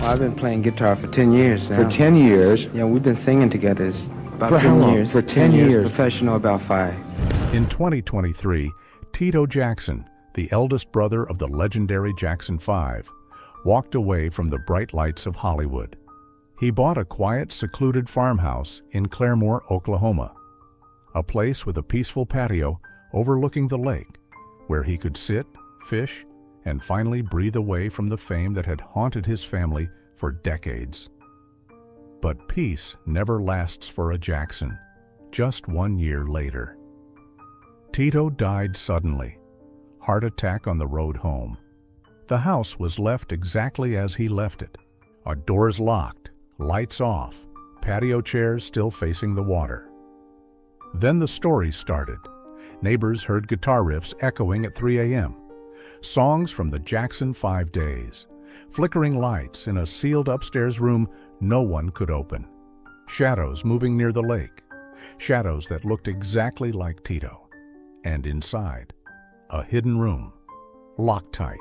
I've been playing guitar for 10 years now. For 10 years? Yeah, we've been singing together. It's about For 10 how long? years. For 10 years. Professional, about 5. In 2023, Tito Jackson, the eldest brother of the legendary Jackson 5, walked away from the bright lights of Hollywood. He bought a quiet, secluded farmhouse in Claremore, Oklahoma, a place with a peaceful patio overlooking the lake, where he could sit, fish, and finally breathe away from the fame that had haunted his family for decades. But peace never lasts for a Jackson. Just 1 year later, Tito died suddenly, heart attack on the road home. The house was left exactly as he left it. Our doors locked, lights off, patio chairs still facing the water. Then the story started. Neighbors heard guitar riffs echoing at 3 a.m. Songs from the Jackson 5 days. Flickering lights in a sealed upstairs room no one could open. Shadows moving near the lake. Shadows that looked exactly like Tito. And inside, a hidden room, locked tight.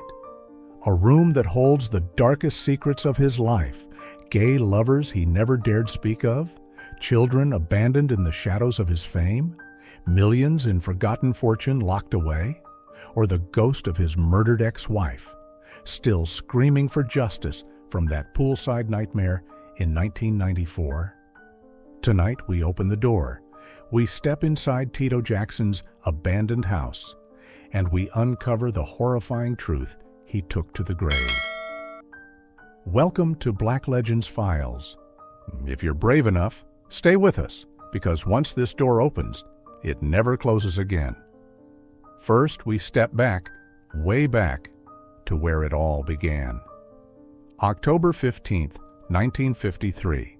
A room that holds the darkest secrets of his life. Gay lovers he never dared speak of. Children abandoned in the shadows of his fame. Millions in forgotten fortune locked away. Or the ghost of his murdered ex-wife, still screaming for justice from that poolside nightmare in 1994. Tonight we open the door. We step inside Tito Jackson's abandoned house, and we uncover the horrifying truth he took to the grave. Welcome to Black Legends Files. If you're brave enough, stay with us, because once this door opens, it never closes again. First, we step back, way back, to where it all began. October 15th, 1953.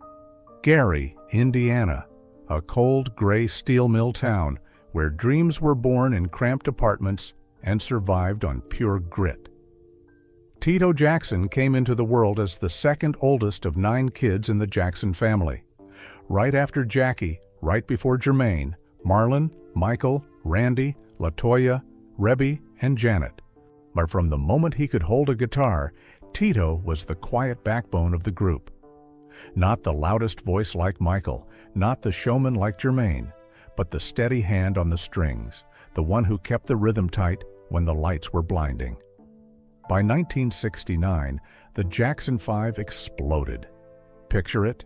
Gary, Indiana, a cold, gray steel mill town where dreams were born in cramped apartments and survived on pure grit. Tito Jackson came into the world as the second oldest of 9 kids in the Jackson family. Right after Jackie, right before Jermaine, Marlon, Michael, Randy, LaToya, Rebby, and Janet. But from the moment he could hold a guitar, Tito was the quiet backbone of the group. Not the loudest voice like Michael, not the showman like Jermaine, but the steady hand on the strings, the one who kept the rhythm tight when the lights were blinding. By 1969, the Jackson 5 exploded. Picture it: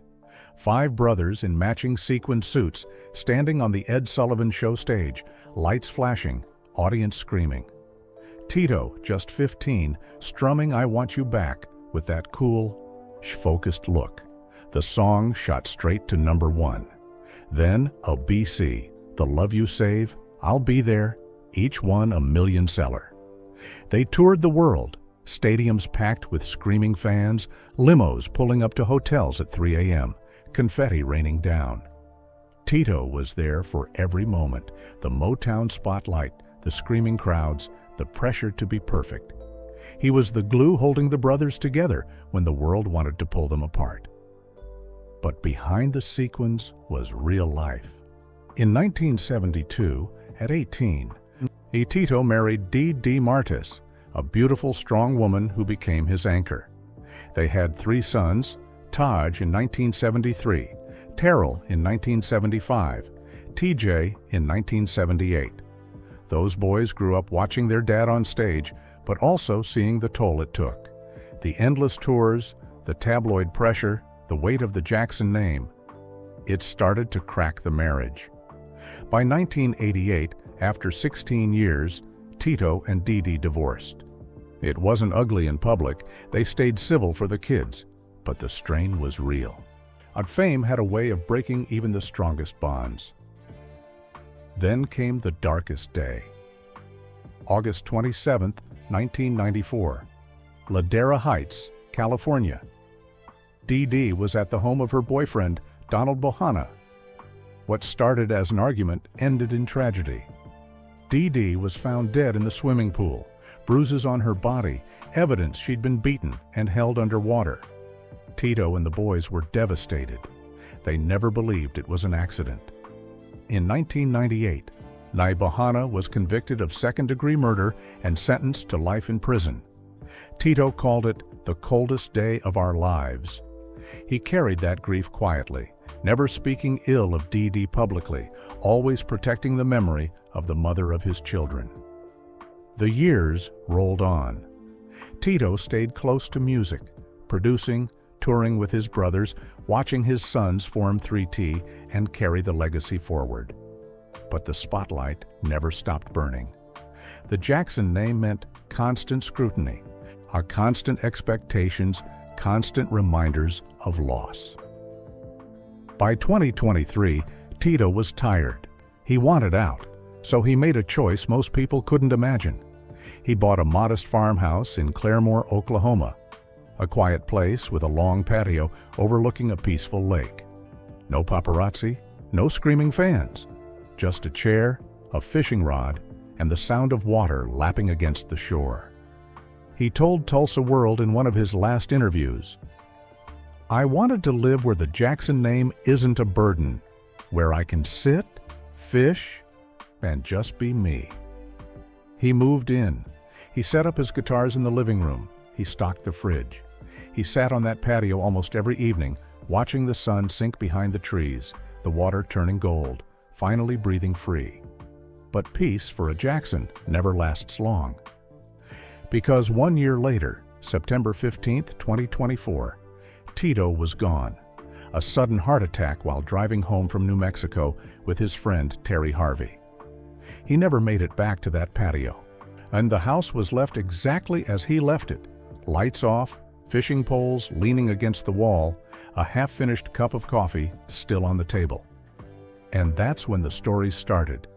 5 brothers in matching sequin suits standing on the Ed Sullivan Show stage, lights flashing, audience screaming. Tito, just 15, strumming I Want You Back with that cool, focused look. The song shot straight to number 1. Then a BC, The Love You Save, I'll Be There, each one a million seller. They toured the world, stadiums packed with screaming fans, limos pulling up to hotels at 3 a.m., confetti raining down. Tito was there for every moment, the Motown spotlight, the screaming crowds, the pressure to be perfect. He was the glue holding the brothers together when the world wanted to pull them apart. But behind the sequins was real life. In 1972, at 18, Tito married Dee Martis, a beautiful, strong woman who became his anchor. They had 3 sons, Taj in 1973, Terrell in 1975, TJ in 1978. Those boys grew up watching their dad on stage, but also seeing the toll it took. The endless tours, the tabloid pressure, the weight of the Jackson name. It started to crack the marriage. By 1988, after 16 years, Tito and Dee divorced. It wasn't ugly in public, they stayed civil for the kids, but the strain was real. Fame had a way of breaking even the strongest bonds. Then came the darkest day. August 27, 1994, Ladera Heights, California. Dee was at the home of her boyfriend, Donald Bohanna. What started as an argument ended in tragedy. Dee was found dead in the swimming pool, bruises on her body, evidence she'd been beaten and held underwater. Tito and the boys were devastated. They never believed it was an accident. In 1998, Bohanna was convicted of second-degree murder and sentenced to life in prison. Tito called it the coldest day of our lives. He carried that grief quietly, never speaking ill of Dee Dee publicly, always protecting the memory of the mother of his children. The years rolled on. Tito stayed close to music, producing, touring with his brothers, watching his sons form 3T and carry the legacy forward. But the spotlight never stopped burning. The Jackson name meant constant scrutiny, constant expectations, constant reminders of loss. By 2023, Tito was tired. He wanted out, so he made a choice most people couldn't imagine. He bought a modest farmhouse in Claremore, Oklahoma, a quiet place with a long patio overlooking a peaceful lake. No paparazzi, no screaming fans, just a chair, a fishing rod, and the sound of water lapping against the shore. He told Tulsa World in one of his last interviews, "I wanted to live where the Jackson name isn't a burden, where I can sit, fish, and just be me." He moved in. He set up his guitars in the living room. He stocked the fridge. He sat on that patio almost every evening, watching the sun sink behind the trees, the water turning gold, finally breathing free. But peace for a Jackson never lasts long. Because 1 year later, September 15th, 2024, Tito was gone. A sudden heart attack while driving home from New Mexico with his friend Terry Harvey. He never made it back to that patio, and the house was left exactly as he left it. Lights off, fishing poles leaning against the wall, a half-finished cup of coffee still on the table. And that's when the story started.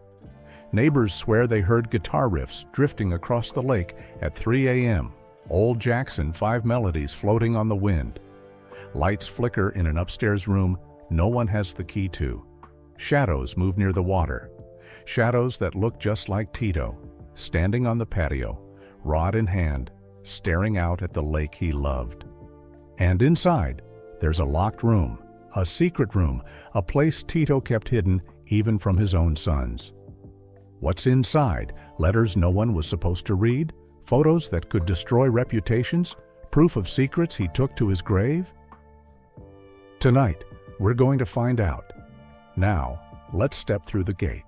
Neighbors swear they heard guitar riffs drifting across the lake at 3 a.m., Old Jackson 5 melodies floating on the wind. Lights flicker in an upstairs room no one has the key to. Shadows move near the water. Shadows that look just like Tito, standing on the patio, rod in hand, staring out at the lake he loved. And inside, there's a locked room, a secret room, a place Tito kept hidden even from his own sons. What's inside? Letters no one was supposed to read? Photos that could destroy reputations? Proof of secrets he took to his grave? Tonight, we're going to find out. Now, let's step through the gate.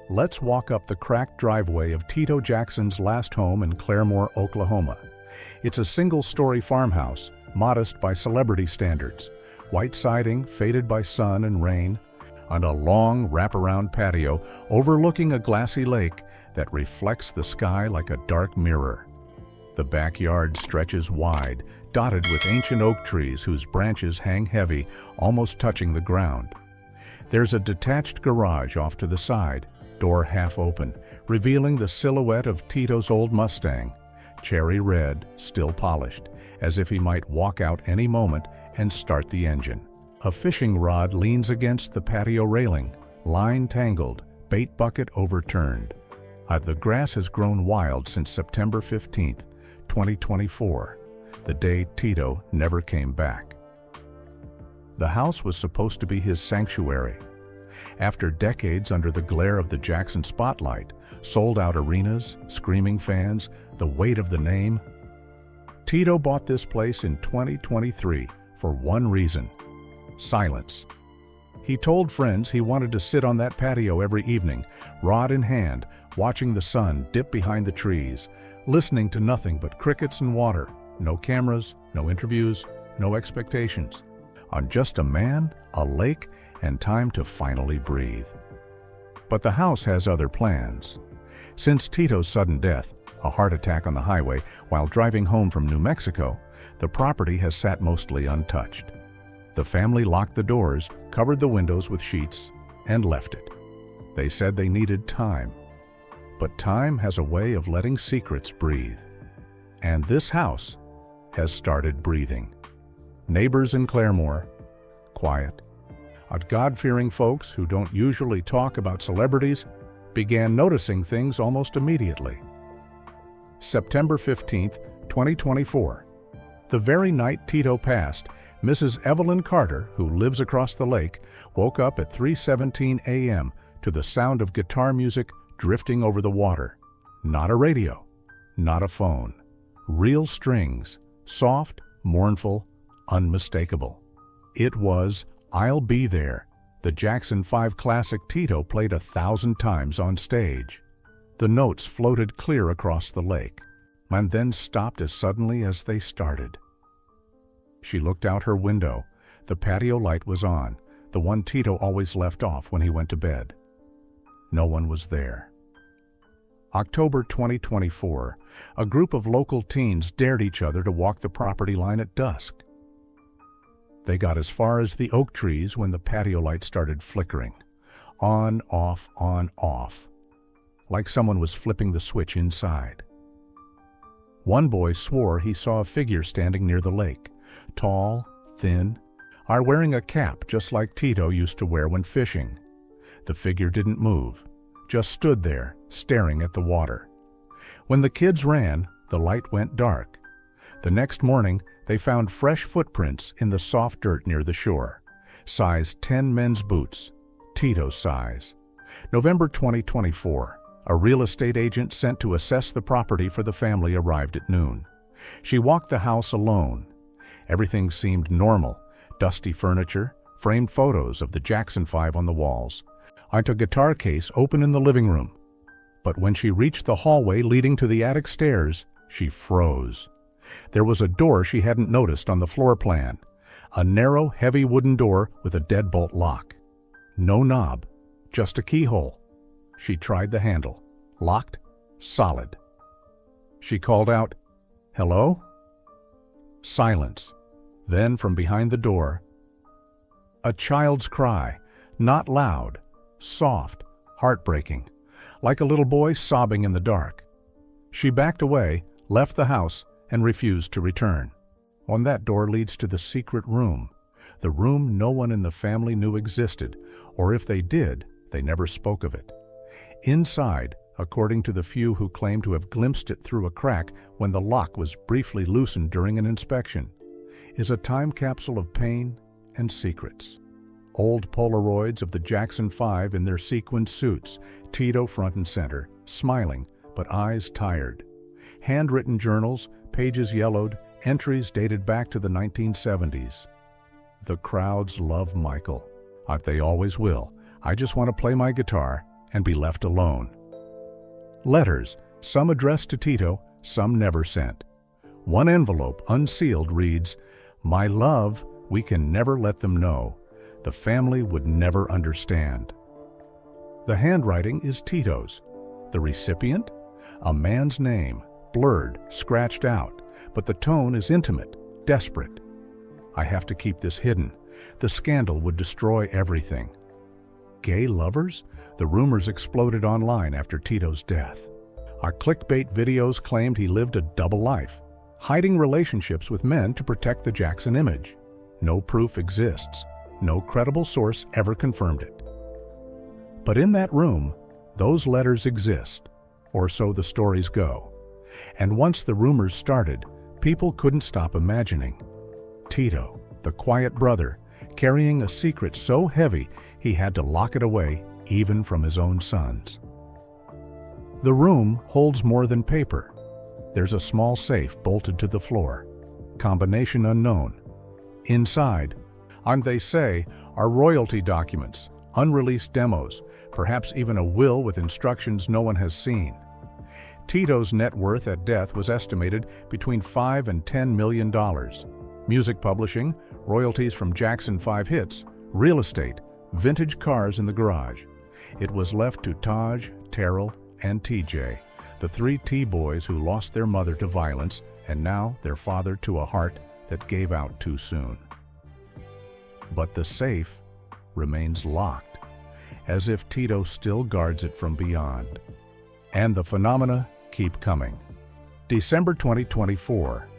Let's walk up the cracked driveway of Tito Jackson's last home in Claremore, Oklahoma. It's a single-story farmhouse, modest by celebrity standards, white siding faded by sun and rain, and a long wraparound patio overlooking a glassy lake that reflects the sky like a dark mirror. The backyard stretches wide, dotted with ancient oak trees whose branches hang heavy, almost touching the ground. There's a detached garage off to the side, door half open, revealing the silhouette of Tito's old Mustang, cherry red, still polished, as if he might walk out any moment and start the engine. A fishing rod leans against the patio railing, line tangled, bait bucket overturned. The grass has grown wild since September 15th, 2024, the day Tito never came back. The house was supposed to be his sanctuary. After decades under the glare of the Jackson spotlight, sold-out arenas, screaming fans, the weight of the name, Tito bought this place in 2023 for one reason: silence. He told friends he wanted to sit on that patio every evening, rod in hand, watching the sun dip behind the trees, listening to nothing but crickets and water, no cameras, no interviews, no expectations. On just a man, a lake, and time to finally breathe. But the house has other plans. Since Tito's sudden death, a heart attack on the highway while driving home from New Mexico, the property has sat mostly untouched. The family locked the doors, covered the windows with sheets, and left it. They said they needed time. But time has a way of letting secrets breathe. And this house has started breathing. Neighbors in Claremore, quiet. God-fearing folks who don't usually talk about celebrities began noticing things almost immediately. September 15th, 2024. The very night Tito passed, Mrs. Evelyn Carter, who lives across the lake, woke up at 3:17 a.m. to the sound of guitar music drifting over the water. Not a radio, not a phone. Real strings, soft, mournful, unmistakable. It was "I'll Be There," the Jackson 5 classic Tito played 1,000 times on stage. The notes floated clear across the lake, and then stopped as suddenly as they started. She looked out her window. The patio light was on, the one Tito always left off when he went to bed. No one was there. October 2024, a group of local teens dared each other to walk the property line at dusk. They got as far as the oak trees when the patio light started flickering. On, off, like someone was flipping the switch inside. One boy swore he saw a figure standing near the lake, tall, thin, wearing a cap just like Tito used to wear when fishing. The figure didn't move, just stood there, staring at the water. When the kids ran, the light went dark. The next morning, they found fresh footprints in the soft dirt near the shore. Size 10 men's boots, Tito's size. November 2024, a real estate agent sent to assess the property for the family arrived at noon. She walked the house alone. Everything seemed normal. Dusty furniture, framed photos of the Jackson 5 on the walls, and a guitar case open in the living room. But when she reached the hallway leading to the attic stairs, she froze. There was a door she hadn't noticed on the floor plan, a narrow, heavy wooden door with a deadbolt lock. No knob, just a keyhole. She tried the handle. Locked, solid. She called out, "Hello?" Silence. Then from behind the door, a child's cry, not loud, soft, heartbreaking, like a little boy sobbing in the dark. She backed away, left the house, and refused to return. On that door leads to the secret room, the room no one in the family knew existed, or if they did, they never spoke of it. Inside, according to the few who claim to have glimpsed it through a crack when the lock was briefly loosened during an inspection, is a time capsule of pain and secrets. Old Polaroids of the Jackson 5 in their sequined suits, Tito front and center, smiling, but eyes tired. Handwritten journals, pages yellowed, entries dated back to the 1970s. The crowds love Michael. They always will. I just want to play my guitar and be left alone. Letters, some addressed to Tito, some never sent. One envelope, unsealed, reads, "My love, we can never let them know. The family would never understand." The handwriting is Tito's. The recipient? A man's name, blurred, scratched out, but the tone is intimate, desperate. "I have to keep this hidden. The scandal would destroy everything." Gay lovers? The rumors exploded online after Tito's death. Our clickbait videos claimed he lived a double life, hiding relationships with men to protect the Jackson image. No proof exists. No credible source ever confirmed it. But in that room, those letters exist, or so the stories go. And once the rumors started, people couldn't stop imagining. Tito, the quiet brother, carrying a secret so heavy he had to lock it away even from his own sons. The room holds more than paper. There's a small safe bolted to the floor. Combination unknown. Inside, and they say, are royalty documents, unreleased demos, perhaps even a will with instructions no one has seen. Tito's net worth at death was estimated between $5 and $10 million. Music publishing, royalties from Jackson 5 hits, real estate, vintage cars in the garage. It was left to Taj, Terrell, and TJ, the three T-boys who lost their mother to violence and now their father to a heart that gave out too soon. But the safe remains locked, as if Tito still guards it from beyond. And the phenomena keep coming. December 2024.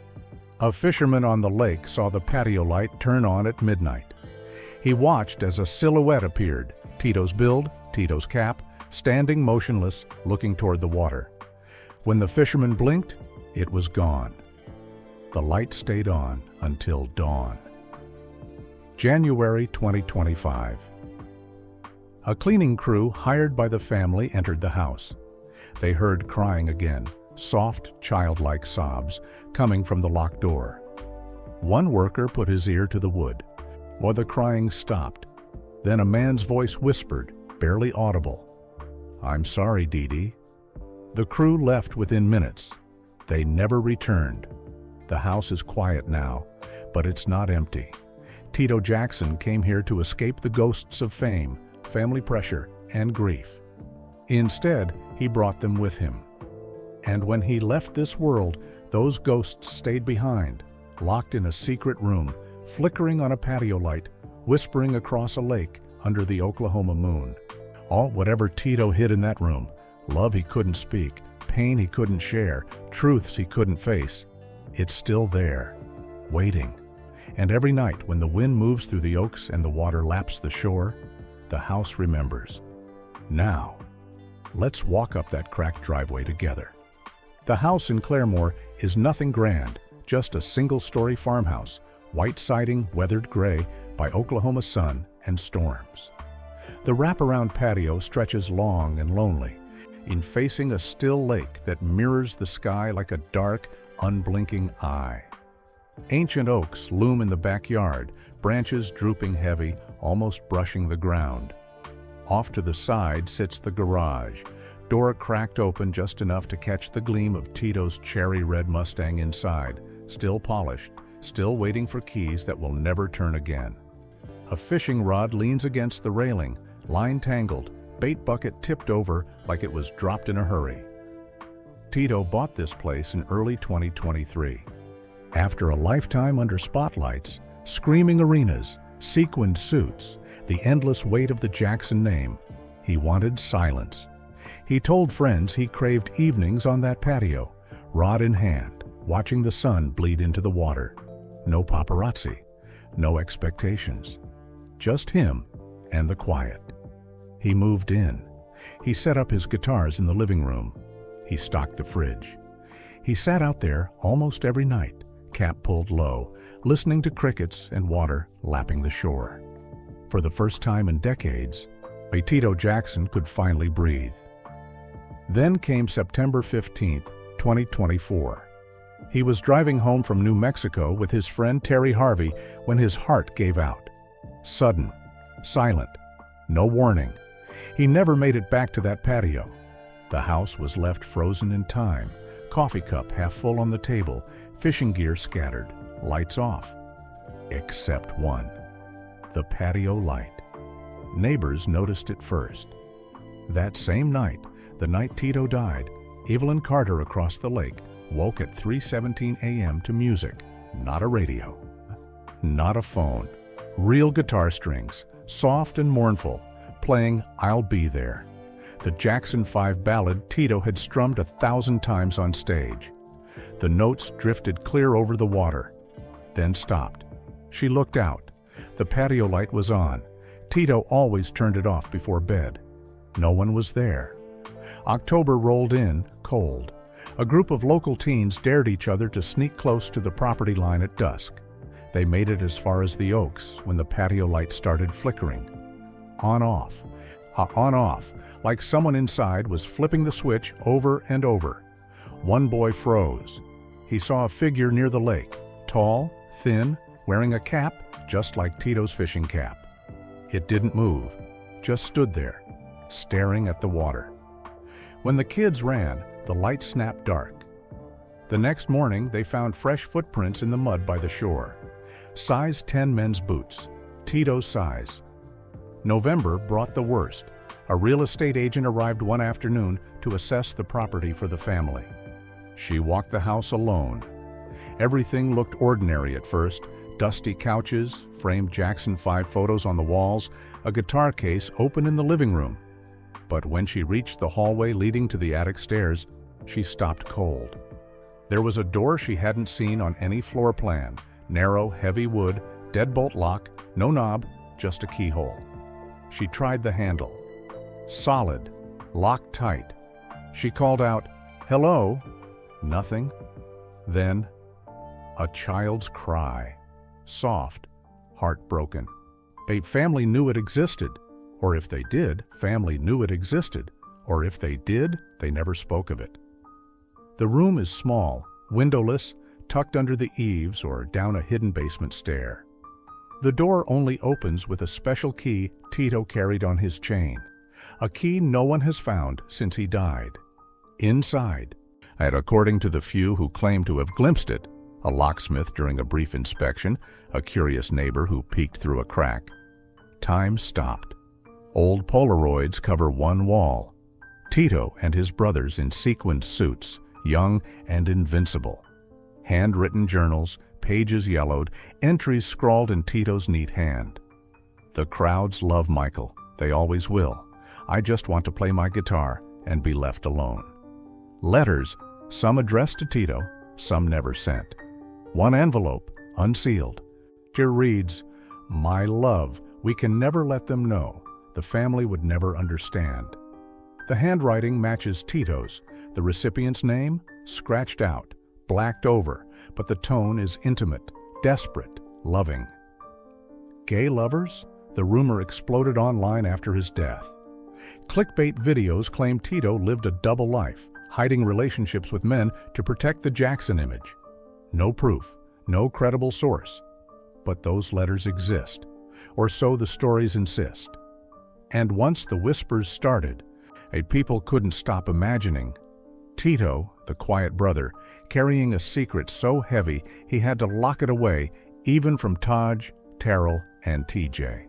A fisherman on the lake saw the patio light turn on at midnight. He watched as a silhouette appeared, Tito's build, Tito's cap, standing motionless, looking toward the water. When the fisherman blinked, it was gone. The light stayed on until dawn. January 2025. A cleaning crew hired by the family entered the house. They heard crying again, soft, childlike sobs coming from the locked door. One worker put his ear to the wood, while the crying stopped. Then a man's voice whispered, barely audible, "I'm sorry, Dee Dee." The crew left within minutes. They never returned. The house is quiet now, but it's not empty. Tito Jackson came here to escape the ghosts of fame, family pressure, and grief. Instead, he brought them with him. And when he left this world, those ghosts stayed behind, locked in a secret room, flickering on a patio light, whispering across a lake under the Oklahoma moon. Whatever Tito hid in that room, love he couldn't speak, pain he couldn't share, truths he couldn't face, it's still there, waiting. And every night when the wind moves through the oaks and the water laps the shore, the house remembers. Now, let's walk up that cracked driveway together. The house in Claremore is nothing grand, just a single-story farmhouse, white siding, weathered gray by Oklahoma sun and storms. The wraparound patio stretches long and lonely, in facing a still lake that mirrors the sky like a dark, unblinking eye. Ancient oaks loom in the backyard, branches drooping heavy, almost brushing the ground. Off to the side sits the garage, door cracked open just enough to catch the gleam of Tito's cherry red Mustang inside, still polished, still waiting for keys that will never turn again. A fishing rod leans against the railing, line tangled, bait bucket tipped over like it was dropped in a hurry. Tito bought this place in early 2023. After a lifetime under spotlights, screaming arenas, sequined suits, the endless weight of the Jackson name, he wanted silence. He told friends he craved evenings on that patio, rod in hand, watching the sun bleed into the water. No paparazzi, no expectations. Just him and the quiet. He moved in. He set up his guitars in the living room. He stocked the fridge. He sat out there almost every night, cap pulled low, listening to crickets and water lapping the shore. For the first time in decades, Tito Jackson could finally breathe. Then came September 15th, 2024. He was driving home from New Mexico with his friend Terry Harvey when his heart gave out. Sudden, silent, no warning. He never made it back to that patio. The house was left frozen in time, coffee cup half full on the table, fishing gear scattered, lights off. Except one, the patio light. Neighbors noticed it first. That same night, the night Tito died, Evelyn Carter across the lake woke at 3:17 a.m. to music, not a radio, not a phone. Real guitar strings, soft and mournful, playing "I'll Be There," the Jackson 5 ballad Tito had strummed 1,000 times on stage. The notes drifted clear over the water, then stopped. She looked out. The patio light was on. Tito always turned it off before bed. No one was there. October rolled in, cold. A group of local teens dared each other to sneak close to the property line at dusk. They made it as far as the oaks when the patio light started flickering. On off, like someone inside was flipping the switch over and over. One boy froze. He saw a figure near the lake, tall, thin, wearing a cap just like Tito's fishing cap. It didn't move, just stood there, staring at the water. When the kids ran, the light snapped dark. The next morning, they found fresh footprints in the mud by the shore. Size 10 men's boots, Tito's size. November brought the worst. A real estate agent arrived one afternoon to assess the property for the family. She walked the house alone. Everything looked ordinary at first. Dusty couches, framed Jackson 5 photos on the walls, a guitar case open in the living room. But when she reached the hallway leading to the attic stairs, she stopped cold. There was a door she hadn't seen on any floor plan. Narrow, heavy wood, deadbolt lock, no knob, just a keyhole. She tried the handle. Solid, locked tight. She called out, "Hello?" Nothing. Then, a child's cry. Soft, heartbroken. Family knew it existed. Or if they did, family knew it existed. Or if they did, they never spoke of it. The room is small, windowless, tucked under the eaves or down a hidden basement stair. The door only opens with a special key Tito carried on his chain, a key no one has found since he died. Inside, and according to the few who claim to have glimpsed it, a locksmith during a brief inspection, a curious neighbor who peeked through a crack, time stopped. Old Polaroids cover one wall. Tito and his brothers in sequined suits, young and invincible. Handwritten journals, pages yellowed, entries scrawled in Tito's neat hand. The crowds love Michael. They always will. I just want to play my guitar and be left alone. Letters, some addressed to Tito, some never sent. One envelope, unsealed. Dear reads, "My love, we can never let them know. The family would never understand." The handwriting matches Tito's. The recipient's name, scratched out, blacked over, but the tone is intimate, desperate, loving. Gay lovers? The rumor exploded online after his death. Clickbait videos claim Tito lived a double life, hiding relationships with men to protect the Jackson image. No proof, no credible source. But those letters exist, or so the stories insist. And once the whispers started, a people couldn't stop imagining Tito, the quiet brother, carrying a secret so heavy he had to lock it away even from Taj, Terrell, and TJ.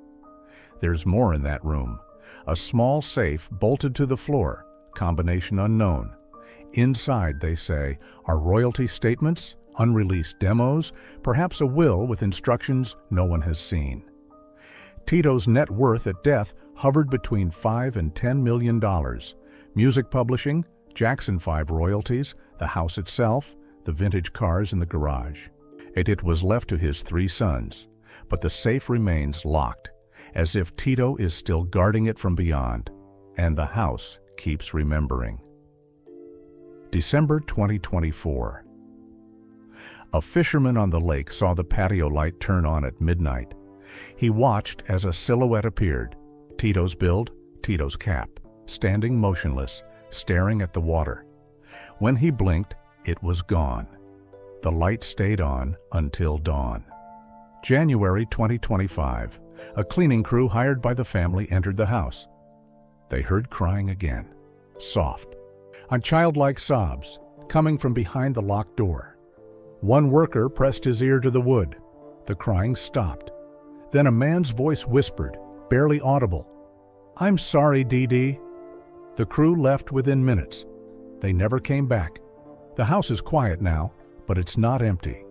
There's more in that room. A small safe bolted to the floor, combination unknown. Inside, they say, are royalty statements, unreleased demos, perhaps a will with instructions no one has seen. Tito's net worth at death hovered between $5 and $10 million. Music publishing, Jackson 5 royalties, the house itself, the vintage cars in the garage. It was left to his 3 sons, but the safe remains locked, as if Tito is still guarding it from beyond, and the house keeps remembering. December 2024. A fisherman on the lake saw the patio light turn on at midnight. He watched as a silhouette appeared, Tito's build, Tito's cap, standing motionless, staring at the water. When he blinked, it was gone. The light stayed on until dawn. January 2025. A cleaning crew hired by the family entered the house. They heard crying again, soft, on childlike sobs, coming from behind the locked door. One worker pressed his ear to the wood. The crying stopped. Then a man's voice whispered, barely audible, "I'm sorry, Dee Dee." The crew left within minutes. They never came back. The house is quiet now, but it's not empty.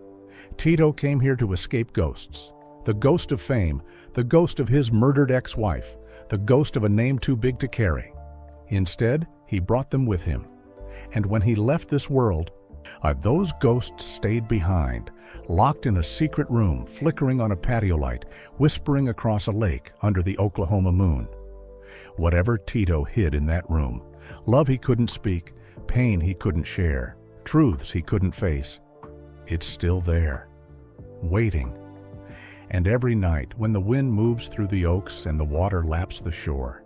Tito came here to escape ghosts. The ghost of fame, the ghost of his murdered ex-wife, the ghost of a name too big to carry. Instead, he brought them with him. And when he left this world, those ghosts stayed behind, locked in a secret room, flickering on a patio light, whispering across a lake under the Oklahoma moon. Whatever Tito hid in that room, love he couldn't speak, pain he couldn't share, truths he couldn't face, it's still there, waiting. And every night, when the wind moves through the oaks and the water laps the shore,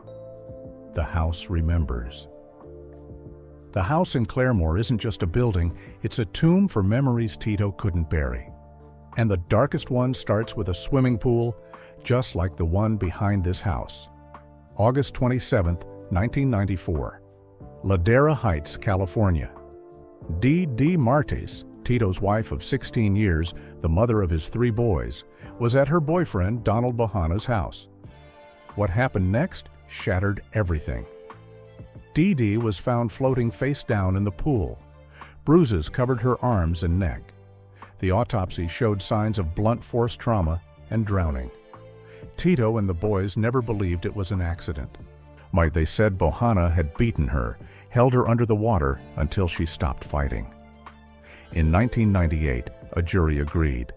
the house remembers. The house in Claremore isn't just a building, it's a tomb for memories Tito couldn't bury. And the darkest one starts with a swimming pool, just like the one behind this house. August 27, 1994. Ladera Heights, California. Dee Dee Martes, Tito's wife of 16 years, the mother of his 3 boys, was at her boyfriend Donald Bohanna's house. What happened next shattered everything. Dee Dee was found floating face down in the pool. Bruises covered her arms and neck. The autopsy showed signs of blunt force trauma and drowning. Tito and the boys never believed it was an accident. They said Bohanna had beaten her, held her under the water until she stopped fighting. In 1998, a jury agreed.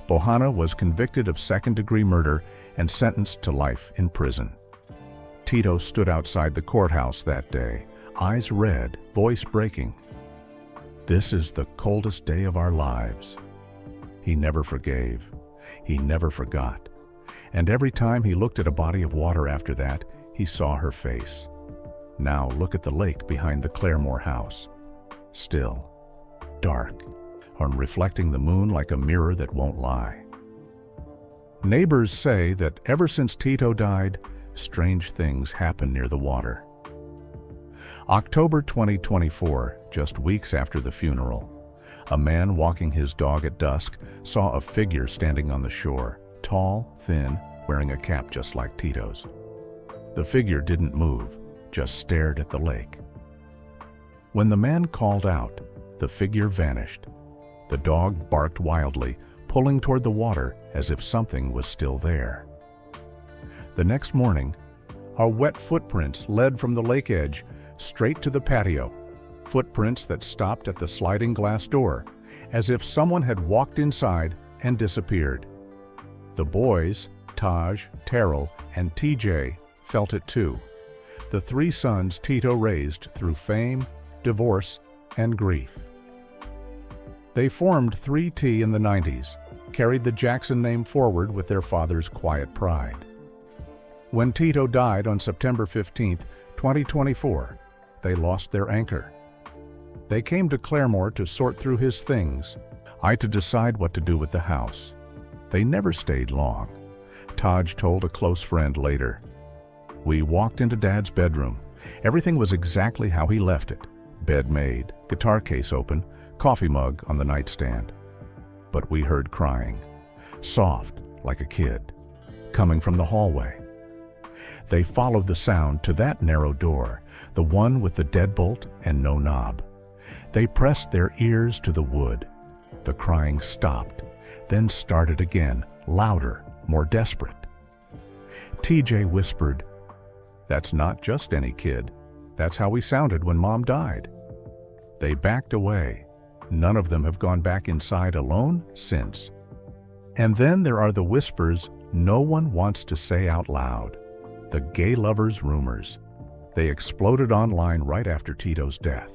Bohanna was convicted of second-degree murder and sentenced to life in prison. Tito stood outside the courthouse that day, eyes red, voice breaking. This is the coldest day of our lives. He never forgave. He never forgot. And every time he looked at a body of water after that, he saw her face. Now look at the lake behind the Claremore house. Still, dark, and reflecting the moon like a mirror that won't lie. Neighbors say that ever since Tito died, strange things happen near the water. October 2024, just weeks after the funeral, a man walking his dog at dusk saw a figure standing on the shore, tall, thin, wearing a cap just like Tito's. The figure didn't move, just stared at the lake. When the man called out, the figure vanished. The dog barked wildly, pulling toward the water as if something was still there. The next morning, our wet footprints led from the lake edge straight to the patio, footprints that stopped at the sliding glass door, as if someone had walked inside and disappeared. The boys, Taj, Terrell, and TJ, felt it too. The three sons Tito raised through fame, divorce, and grief. They formed 3T in the 90s, carried the Jackson name forward with their father's quiet pride. When Tito died on September 15, 2024, they lost their anchor. They came to Claremore to sort through his things, I to decide what to do with the house. They never stayed long. Taj told a close friend later, "We walked into Dad's bedroom. Everything was exactly how he left it. Bed made, guitar case open, coffee mug on the nightstand. But we heard crying, soft like a kid, coming from the hallway. They followed the sound to that narrow door, the one with the deadbolt and no knob. They pressed their ears to the wood. The crying stopped, then started again, louder, more desperate. TJ whispered, 'That's not just any kid. That's how we sounded when Mom died.' They backed away. None of them have gone back inside alone since. And then there are the whispers no one wants to say out loud. The gay lovers' rumors. They exploded online right after Tito's death.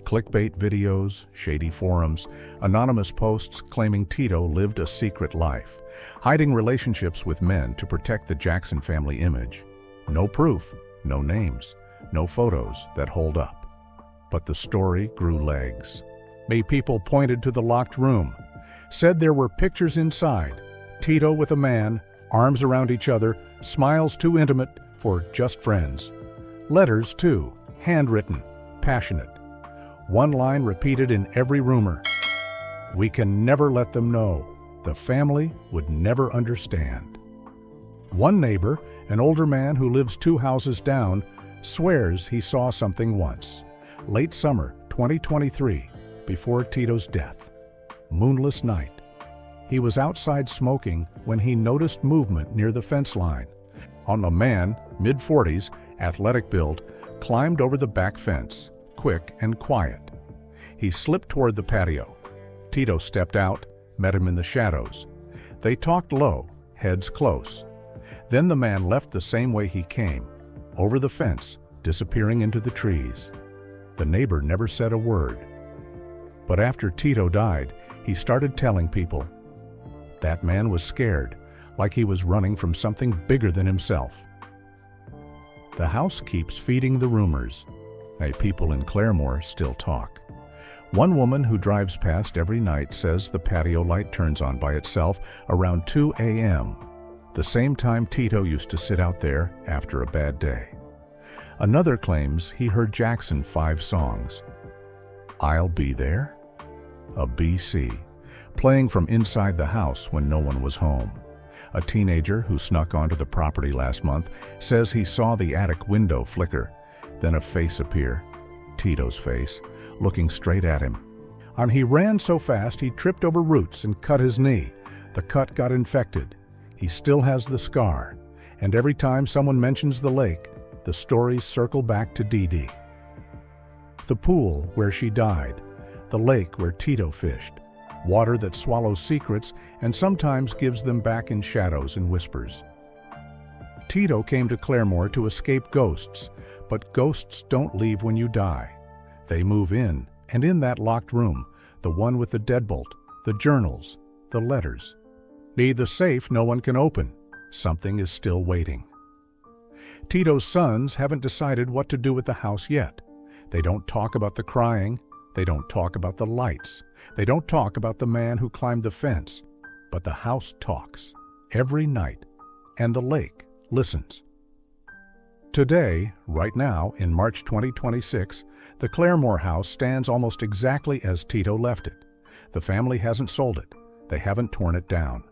Clickbait videos, shady forums, anonymous posts claiming Tito lived a secret life, hiding relationships with men to protect the Jackson family image. No proof, no names, no photos that hold up. But the story grew legs. People pointed to the locked room, said there were pictures inside, Tito with a man, arms around each other, smiles too intimate for just friends. Letters, too, handwritten, passionate. One line repeated in every rumor. "We can never let them know. The family would never understand." One neighbor, an older man who lives 2 houses down, swears he saw something once. Late summer 2023, before Tito's death. Moonless night. He was outside smoking when he noticed movement near the fence line. A man, mid-40s, athletic build, climbed over the back fence, quick and quiet. He slipped toward the patio. Tito stepped out, met him in the shadows. They talked low, heads close. Then the man left the same way he came, over the fence, disappearing into the trees. The neighbor never said a word. But after Tito died, he started telling people. That man was scared, like he was running from something bigger than himself. The house keeps feeding the rumors. People in Claremore still talk. One woman who drives past every night says the patio light turns on by itself around 2 a.m., the same time Tito used to sit out there after a bad day. Another claims he heard Jackson 5 songs. I'll Be There, a BC, playing from inside the house when no one was home. A teenager who snuck onto the property last month says he saw the attic window flicker, then a face appear, Tito's face, looking straight at him. He ran so fast he tripped over roots and cut his knee. The cut got infected. He still has the scar, and every time someone mentions the lake, the stories circle back to Dee Dee. The pool where she died, the lake where Tito fished, water that swallows secrets and sometimes gives them back in shadows and whispers. Tito came to Claremore to escape ghosts, but ghosts don't leave when you die. They move in, and in that locked room, the one with the deadbolt, the journals, the letters. The safe no one can open. Something is still waiting. Tito's sons haven't decided what to do with the house yet. They don't talk about the crying. They don't talk about the lights. They don't talk about the man who climbed the fence. But the house talks every night, and the lake listens. Today, right now, in March 2026, the Claremore house stands almost exactly as Tito left it. The family hasn't sold it. They haven't torn it down.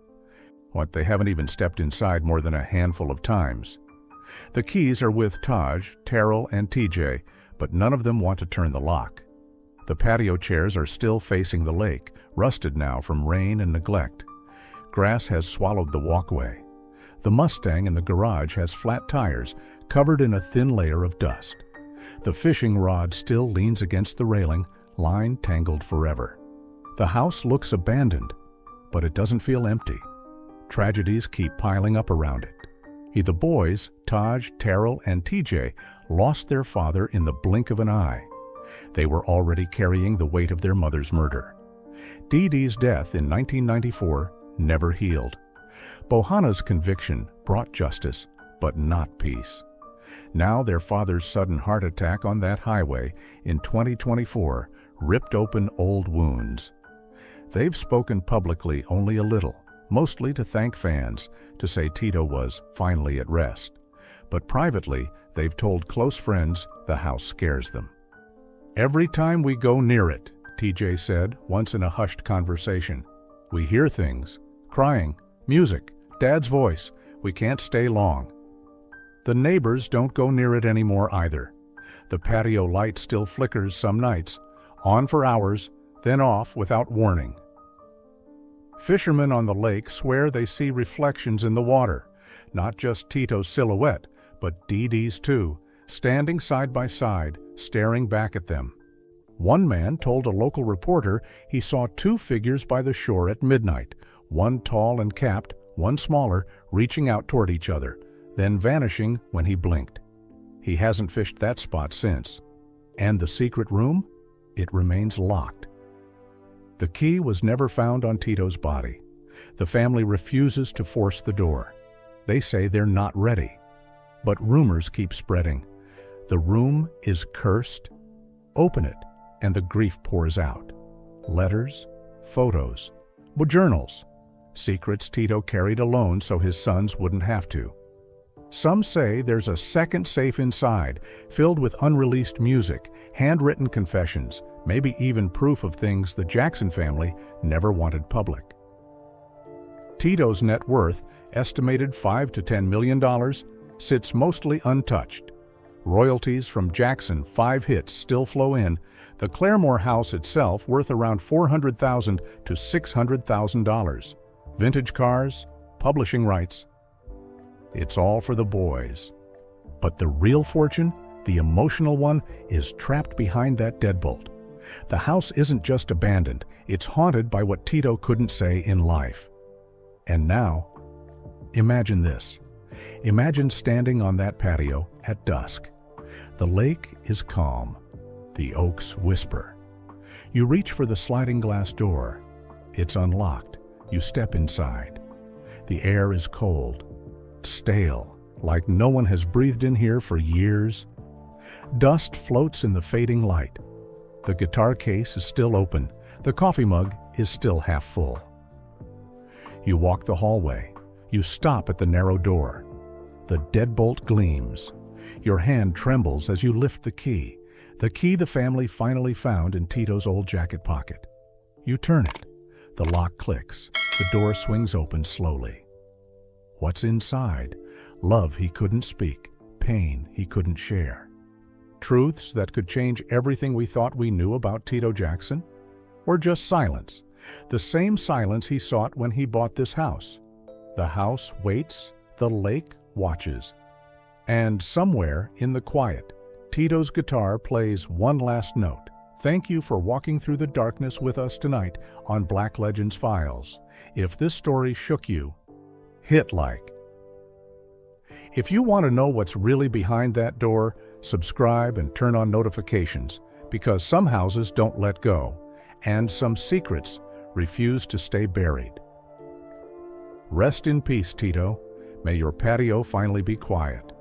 They haven't even stepped inside more than a handful of times. The keys are with Taj, Terrell, and TJ, but none of them want to turn the lock. The patio chairs are still facing the lake, rusted now from rain and neglect. Grass has swallowed the walkway. The Mustang in the garage has flat tires, covered in a thin layer of dust. The fishing rod still leans against the railing, line tangled forever. The house looks abandoned, but it doesn't feel empty. Tragedies keep piling up around it. The boys, Taj, Terrell, and TJ, lost their father in the blink of an eye. They were already carrying the weight of their mother's murder. Dee Dee's death in 1994 never healed. Bohanna's conviction brought justice, but not peace. Now their father's sudden heart attack on that highway in 2024 ripped open old wounds. They've spoken publicly only a little, mostly to thank fans, to say Tito was finally at rest. But privately, they've told close friends the house scares them. "Every time we go near it," TJ said once in a hushed conversation, "we hear things, crying, music, Dad's voice. We can't stay long." The neighbors don't go near it anymore either. The patio light still flickers some nights, on for hours, then off without warning. Fishermen on the lake swear they see reflections in the water, not just Tito's silhouette, but Dee Dee's too, standing side by side, staring back at them. One man told a local reporter he saw two figures by the shore at midnight, one tall and capped, one smaller, reaching out toward each other, then vanishing when he blinked. He hasn't fished that spot since. And the secret room? It remains locked. The key was never found on Tito's body. The family refuses to force the door. They say they're not ready. But rumors keep spreading. The room is cursed. Open it, and the grief pours out. Letters, photos, journals, secrets Tito carried alone so his sons wouldn't have to. Some say there's a second safe inside, filled with unreleased music, handwritten confessions, maybe even proof of things the Jackson family never wanted public. Tito's net worth, estimated $5 to $10 million, sits mostly untouched. Royalties from Jackson 5 hits still flow in. The Claremore house itself worth around $400,000 to $600,000. Vintage cars, publishing rights. It's all for the boys. But the real fortune, the emotional one, is trapped behind that deadbolt. The house isn't just abandoned, it's haunted by what Tito couldn't say in life. And now, imagine this. Imagine standing on that patio at dusk. The lake is calm. The oaks whisper. You reach for the sliding glass door. It's unlocked. You step inside. The air is cold, stale, like no one has breathed in here for years. Dust floats in the fading light. The guitar case is still open. The coffee mug is still half full. You walk the hallway. You stop at the narrow door. The deadbolt gleams. Your hand trembles as you lift the key the family finally found in Tito's old jacket pocket. You turn it. The lock clicks. The door swings open slowly. What's inside? Love he couldn't speak, pain he couldn't share. Truths that could change everything we thought we knew about Tito Jackson? Or just silence? The same silence he sought when he bought this house. The house waits, the lake watches. And somewhere in the quiet, Tito's guitar plays one last note. Thank you for walking through the darkness with us tonight on Black Legends Files. If this story shook you, hit like. If you want to know what's really behind that door, subscribe and turn on notifications, because some houses don't let go, and some secrets refuse to stay buried. Rest in peace, Tito. May your patio finally be quiet.